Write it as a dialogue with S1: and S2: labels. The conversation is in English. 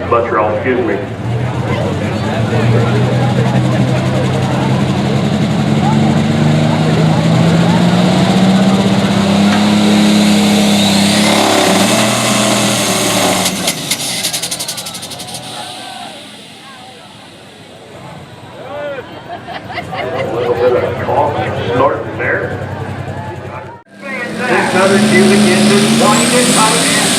S1: Buttrell, excuse me. A little bit of cough snorting there.
S2: 600 cubic inches, winding pipe, and